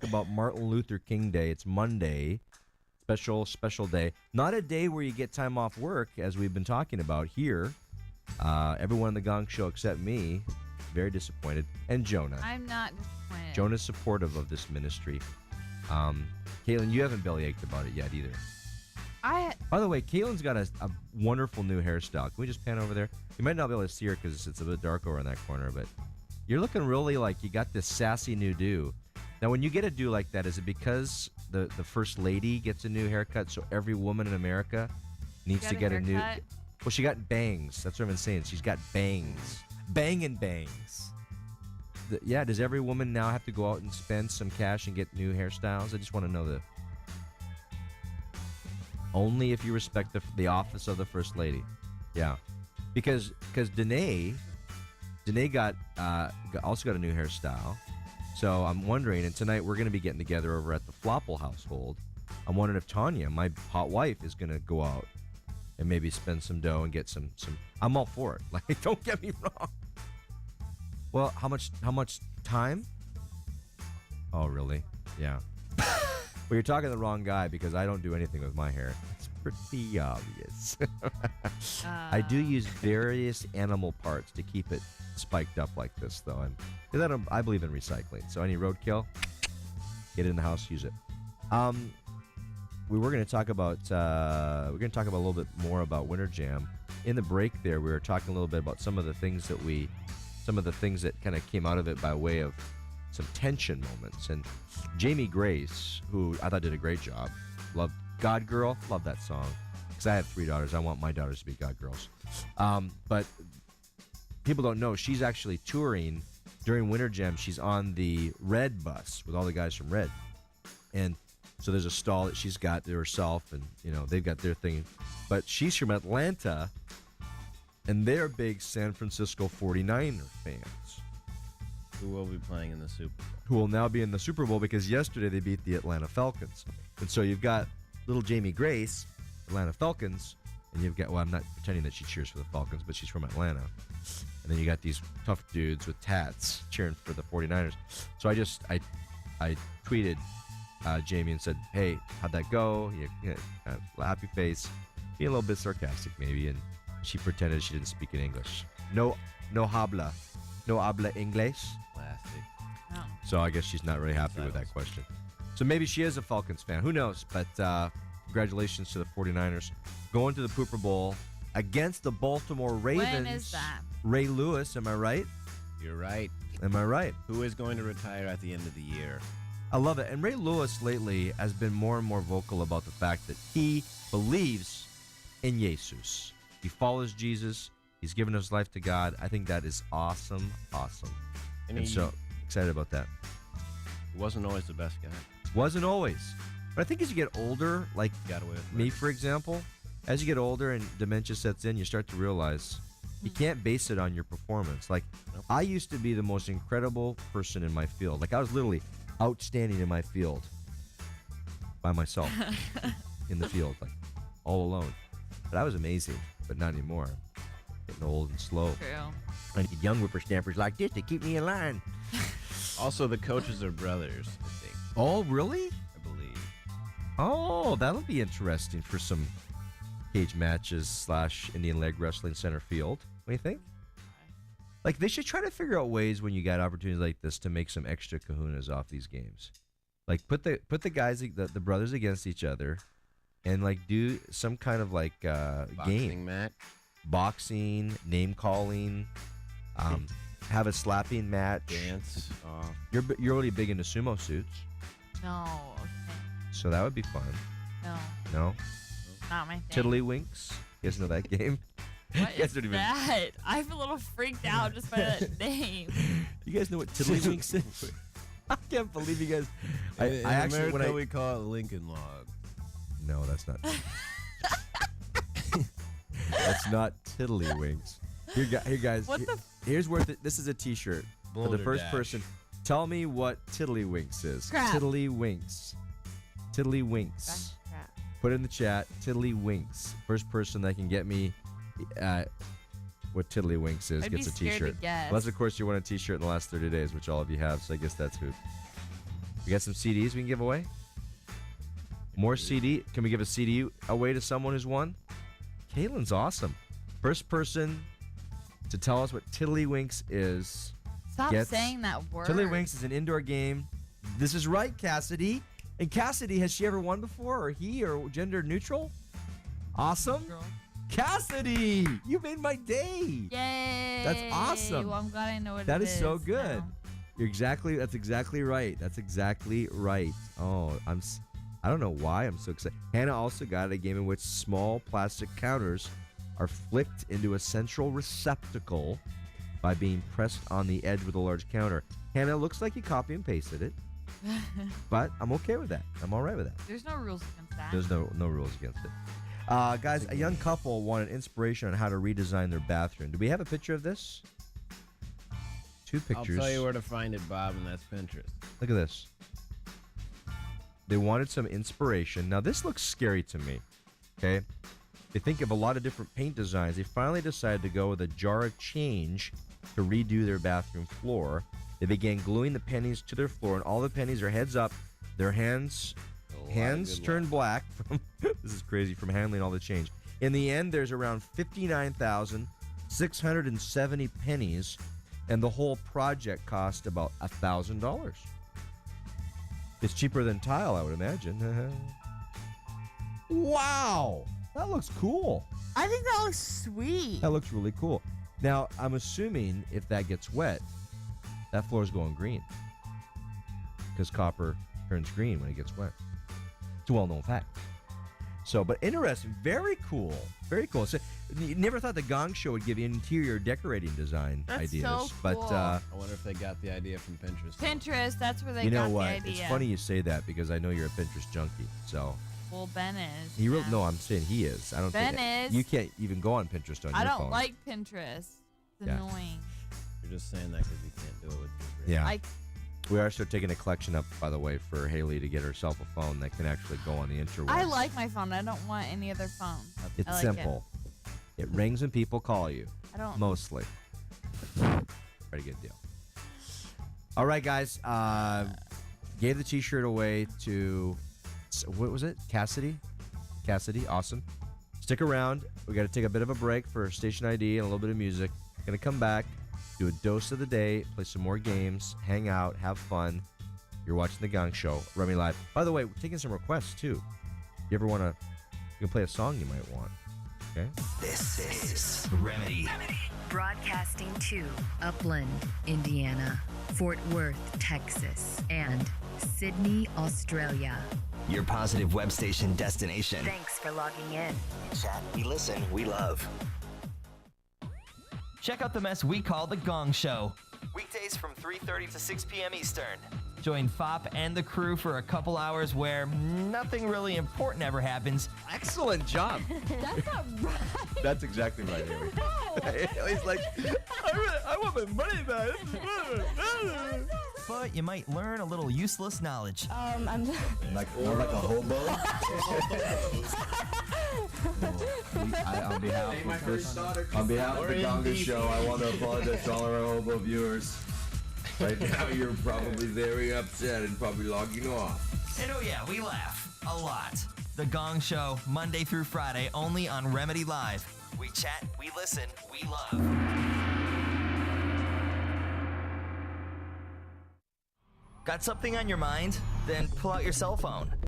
about Martin Luther King Day. It's Monday. Special day. Not a day where you get time off work, as we've been talking about here. Everyone on the Gong Show except me, very disappointed. And Jonah. I'm not disappointed. Jonah's supportive of this ministry. Caitlin, you haven't bellyached about it yet either. By the way, Caitlin's got a wonderful new hairstyle. Can we just pan over there? You might not be able to see her because it's a bit dark over in that corner, but you're looking really like you got this sassy new do. Now, when you get a do like that, is it because the first lady gets a new haircut, so every woman in America needs to get a new... Well, she got bangs. That's what I've been saying. She's got bangs. Banging bangs. Yeah, does every woman now have to go out and spend some cash and get new hairstyles? I just want to know the... Only if you respect the office of the first lady. Yeah. Because Danae also got a new hairstyle. So I'm wondering, and tonight we're going to be getting together over at the Flopple household. I'm wondering if Tanya, my hot wife, is going to go out and maybe spend some dough and get some. I'm all for it. Like, don't get me wrong. Well, how much time? Oh, really? Yeah. Well, you're talking to the wrong guy because I don't do anything with my hair. It's pretty obvious. I do use various animal parts to keep it spiked up like this, though. Because I believe in recycling. So any roadkill, get it in the house, use it. We were going to talk about a little bit more about Winter Jam. In the break there, we were talking a little bit about some of the things that kind of came out of it by way of some tension moments. And Jamie Grace, who I thought did a great job, loved God Girl, love that song. Because I have 3 daughters, I want my daughters to be God girls. But people don't know, she's actually touring during Winter Jam. She's on the Red bus with all the guys from Red. And so there's a stall that she's got to herself, and they've got their thing. But she's from Atlanta, and they're big San Francisco 49er fans. Who will be playing in the Super Bowl. Who will now be in the Super Bowl because yesterday they beat the Atlanta Falcons. And so you've got little Jamie Grace, Atlanta Falcons, and you've got, well, I'm not pretending that she cheers for the Falcons, but she's from Atlanta. And then you got these tough dudes with tats cheering for the 49ers. So I tweeted Jamie and said, hey, how'd that go? Happy face. Being a little bit sarcastic maybe, and she pretended she didn't speak in English. No habla English. Classic. No. So I guess she's not really happy with that question. So maybe she is a Falcons fan. Who knows? But congratulations to the 49ers. Going to the Pooper Bowl against the Baltimore Ravens. When is that? Ray Lewis, am I right? You're right. Am I right? Who is going to retire at the end of the year? I love it. And Ray Lewis lately has been more and more vocal about the fact that he believes in Jesus. He follows Jesus. He's given his life to God. I think that is awesome. And so excited about that. He wasn't always the best guy. Wasn't always. But I think as you get older, like Got away with me, murder. for example, as you get older and dementia sets in, you start to realize you can't base it on your performance. Like, Nope. I used to be the most incredible person in my field. Like, I was literally outstanding in my field by myself in the field, like all alone. But I was amazing, but not anymore. Getting old and slow. True. I need young whippersnappers like this to keep me in line. Also, the coaches are brothers, I think. Oh, really? I believe. Oh, that'll be interesting for some cage matches / Indian leg wrestling center field. What do you think? Like, they should try to figure out ways when you got opportunities like this to make some extra kahunas off these games. Like, put the guys, the brothers against each other, and like do some kind of like Boxing game, match. boxing, name calling, have a slapping match. Dance. You're really big into sumo suits, No. Okay. so that would be fun. No. No, Not my thing. Tiddlywinks. You guys know that game? What You guys is don't even- that? I'm a little freaked out just by that name. You guys know what Tiddlywinks is? I can't believe you guys. In I actually America, we call it Lincoln Log. No, that's not. That's not Tiddlywinks. Here, guys. What the Here's worth it. This is a T-shirt for the Boulder first Dash. person. Tell me what Tiddlywinks is. Crap. Tiddlywinks. Tiddlywinks. Crap. Put it in the chat. Tiddlywinks. First person that can get me what Tiddlywinks is I'd gets be a scared to T-shirt. guess. Unless, of course, you won a T-shirt in the last 30 days, which all of you have. So I guess that's who. We got some CDs we can give away. More CD. Can we give a CD away to someone who's won? Kaylin's awesome. First person to tell us what Tiddlywinks is. Stop gets- saying that word. Tiddlywinks is an indoor game. This is right, Cassidy. And Cassidy, has she ever won before, or he, or gender neutral? Awesome. Cassidy, you made my day. Yay! That's awesome. Well, I'm glad I know what That it is so good. now. That's exactly right. That's exactly right. Oh, I don't know why I'm so excited. Hannah also got a game in which small plastic counters are flicked into a central receptacle by being pressed on the edge with a large counter. Hannah, looks like you copy and pasted it, but I'm okay with that. I'm all right with that. There's no rules against that. There's no rules against it. Guys, a young couple wanted inspiration on how to redesign their bathroom. Do we have a picture of this? 2 pictures. I'll tell you where to find it, Bob, and that's Pinterest. Look at this. They wanted some inspiration. Now, this looks scary to me. Okay? They think of a lot of different paint designs. They finally decided to go with a jar of change to redo their bathroom floor. They began gluing the pennies to their floor, and all the pennies are heads up. Their hands turn black from this is crazy, from handling all the change. In the end, there's around 59,670 pennies, and the whole project cost about $1,000. It's cheaper than tile, I would imagine. Wow, that looks cool. I think that looks sweet. That looks really cool. Now, I'm assuming if that gets wet, that floor's going green, because copper turns green when it gets wet. It's a well-known fact. So, but interesting, very cool, very cool. So, you never thought the Gong Show would give you interior decorating design That's ideas, so but cool. I wonder if they got the idea from Pinterest. Pinterest, that's where they you know got what? the idea. It's funny you say that because I know you're a Pinterest junkie. So Well, Ben is. he yeah. no, I'm saying he is. I don't Ben think is. you can't even go on Pinterest on I your don't phone. like Pinterest. It's Yeah. annoying. You're just saying that because you can't do it with your brain. Yeah. I We are still taking a collection up, by the way, for Haley to get herself a phone that can actually go on the interwebs. I like my phone. I don't want any other phone. It's I like simple. It rings when people call you, I don't. mostly. Pretty good deal. All right, guys. Gave the T-shirt away to what was it? Cassidy. Cassidy, awesome. Stick around. We got to take a bit of a break for station ID and a little bit of music. Gonna come back, do a dose of the day, play some more games, hang out, have fun. You're watching the Gong Show, Remy Live. By the way, we're taking some requests too. You ever want to? You can play a song you might want. Okay. This is Remedy. Broadcasting to Upland, Indiana, Fort Worth, Texas, and Sydney, Australia. Your positive web station destination. Thanks for logging in. We chat, we listen, we love. Check out the mess we call The Gong Show. Weekdays from 3:30 to 6 p.m. Eastern. Join Fop and the crew for a couple hours where nothing really important ever happens. Excellent job. That's not right. That's exactly right, Haley. Haley's like, I want my money back. But you might learn a little useless knowledge. like a hobo. On behalf of the Gonga Show, I want to apologize to all our hobo viewers. Right now, you're probably very upset and probably logging off. And oh yeah, we laugh a lot. The Gong Show, Monday through Friday, only on Remedy Live. We chat, we listen, we love. Got something on your mind? Then pull out your cell phone.